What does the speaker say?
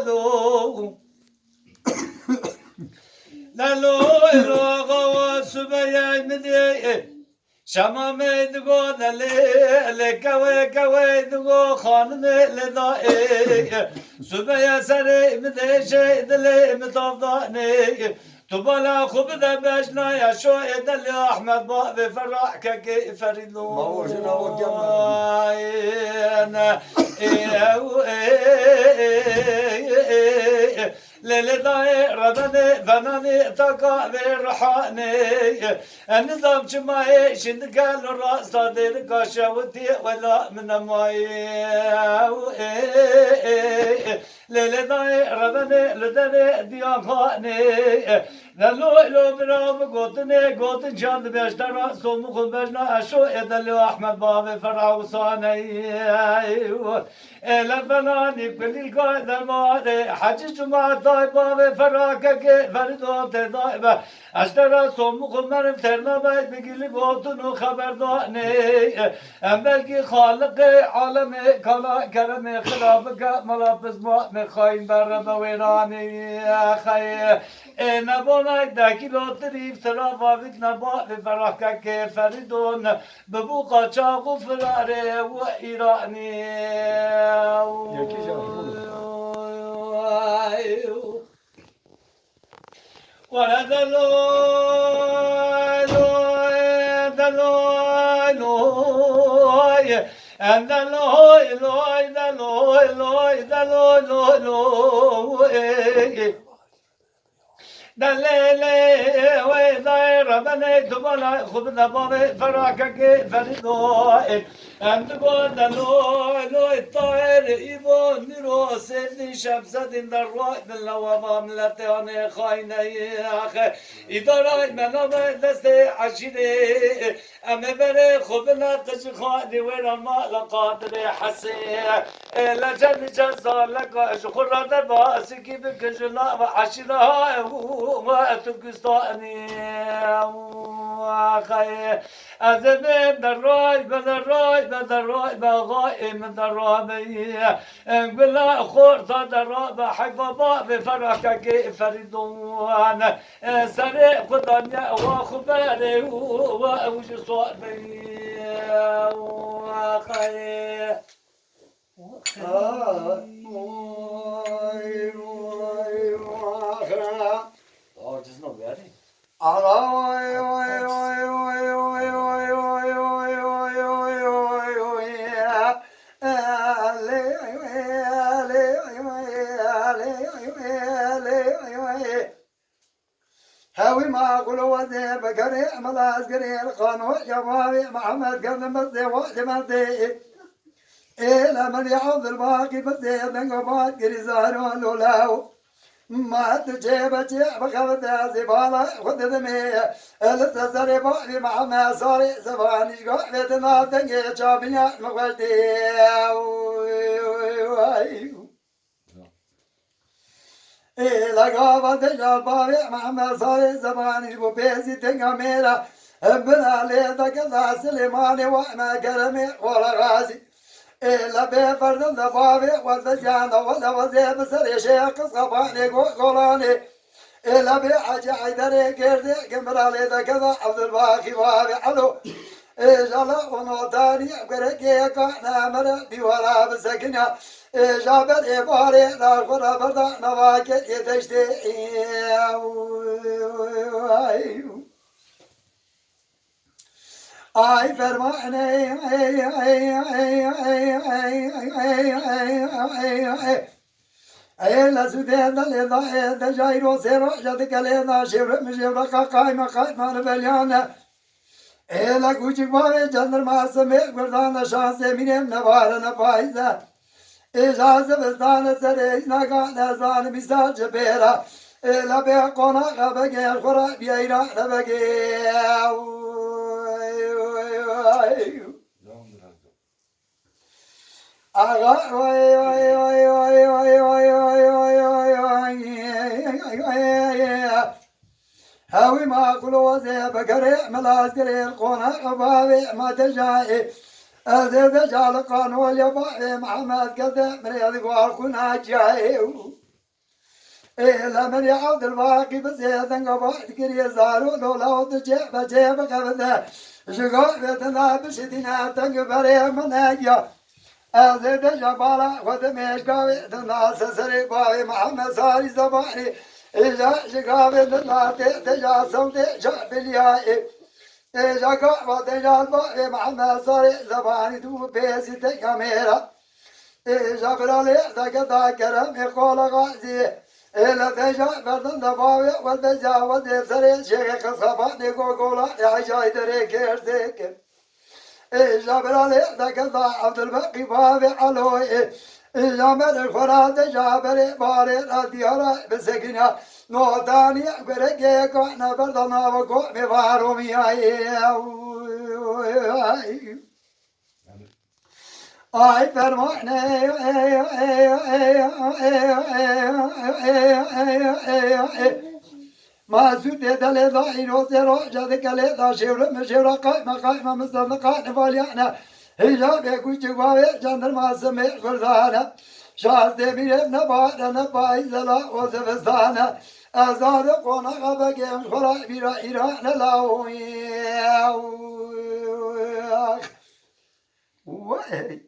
lo La lo lo go subaya mide Şama me dugo da le kawe dugo khan le da subaya sare mide şey dile mitavda ne تبالا خوب ده بجنا یا شو ادل احمد با به فرح که فریدو ما هو جنا وجمع للداي ردني فناني تقا بالرحاني النظام جماعي شند قال الراس صادر قاشوتي ولا من ماي للداي ردني لدني ديانخاني للو لو برام قوتن جاند بيشترا صوم خبرنا اشو ادل احمد باب فرع وصاني لفناني كل القائد الماضي حج جمعة طيبة فراكك فردو تضايبة اشترى صوم خبر ترنا بيت بقل قوتن وخبرداني بلكي خالق عالم كلا كرم خلافك ملابس ما خاين برا ويراني خي نبونای دکیلو تریف ترافاویک نبا فرحکه که فریدون ببو قاچاق و فراره و ایرانی ورد لوی دلوی لوی اندلوی لوی دلوی لوی دلوی لوی دليلي ويداي ربنا تبلا خذ نبابي فراكك فريدوي أنت قد لو الطائر إيبو نيرو سيدي شمسة دروي باللوامة ملتاني خاينة أخي إدارة منامة دستي عشيري أمي بري خذنا تجخاني وين الماء لقادر حسي لجن جزا لك شخرا درباسي كي بكجنا وعشيرها وتقصاني وخي أذنب دراي بدراي بدراي بغاي من درامي بلا خورطة دراب حفظة بفرحك فريدون سريع قدامي وخباري وأوج صوتي وخي Oh, just not ready. هاوي ما قولوا وزي بكري ملاز قري القانون جوابي محمد قرن مزي وقت مزي إلا من يعوض الباقي مزي دنقبات قري زهرون لولاو ما تجيب جيب خبدا زبالة خد دمي لسه سري بقلي مع ما صاري زباني قاعدة بيتنا دنقي شابيا مغلدي لقابة تجال باري مع ما صاري زباني وبيزي تنقى ميرا بنا ليتا كذا سليماني وما كرمي ولا غازي إلا بفرد الضبابي والدجانة ولا وزيب سري شيخ صفاني قولاني إلا بحاجة عيدري قردي كمرالي ذا كذا عبد الباقي بابي علو إجالا ونوتاني قرقيا كانا مرا بيورا بسكنيا إجابت إباري دار خورا بردا نواكت يتشتي ay fermane ay la sudenda le da jairo zero ya de kalena şevre mjevra kayma kayma belyana la kucuk mave jandarma same gurdana şans eminem ne var ne faiza icazı bezdan sere naga nazan misal cebera la be kona gabe gel khora biyira ne be هاوي ما قلوا زي بكري ملاز قري القونا قبابي ما تجاي أزيد جال قانون يبقى محمد قد مريض قوار كنا جاي لمن يعود الواقي بزيادة قبائل كري زارو لولا وتجيب جيب قبضة شقوبتنا بشدنا تنقبري من أجيا أزيد جبالا ودميش قويتنا سسري باوي محمد ساري زباني إجا شقوبتنا تجا صوتي شعبليائي إجا قوتنا باوي محمد ساري زباني دو بيسي تكاميرا إجا برالي دكتا كرم يقول غازي إلا تجا بردن دباوي والبجا وزيب سري شيخ خصفاني قولا يعجاي دري كيرتك إجا برالي دكتا عبد الباقي بابي علوي إجا من الخراد جابري باري الديارة بسكنا نوتاني برقي قوانا بردنا وقوم بارومي Ay fermane Mazut edele da inozero cadı kale da şevra kayma mızdanı kayma valyana Hicabe kuçu vave jandarması me kurdana Şahs demire ne bağda ne bayzela o zevestana Azarı kona kaba gen kora bira irane la Vay.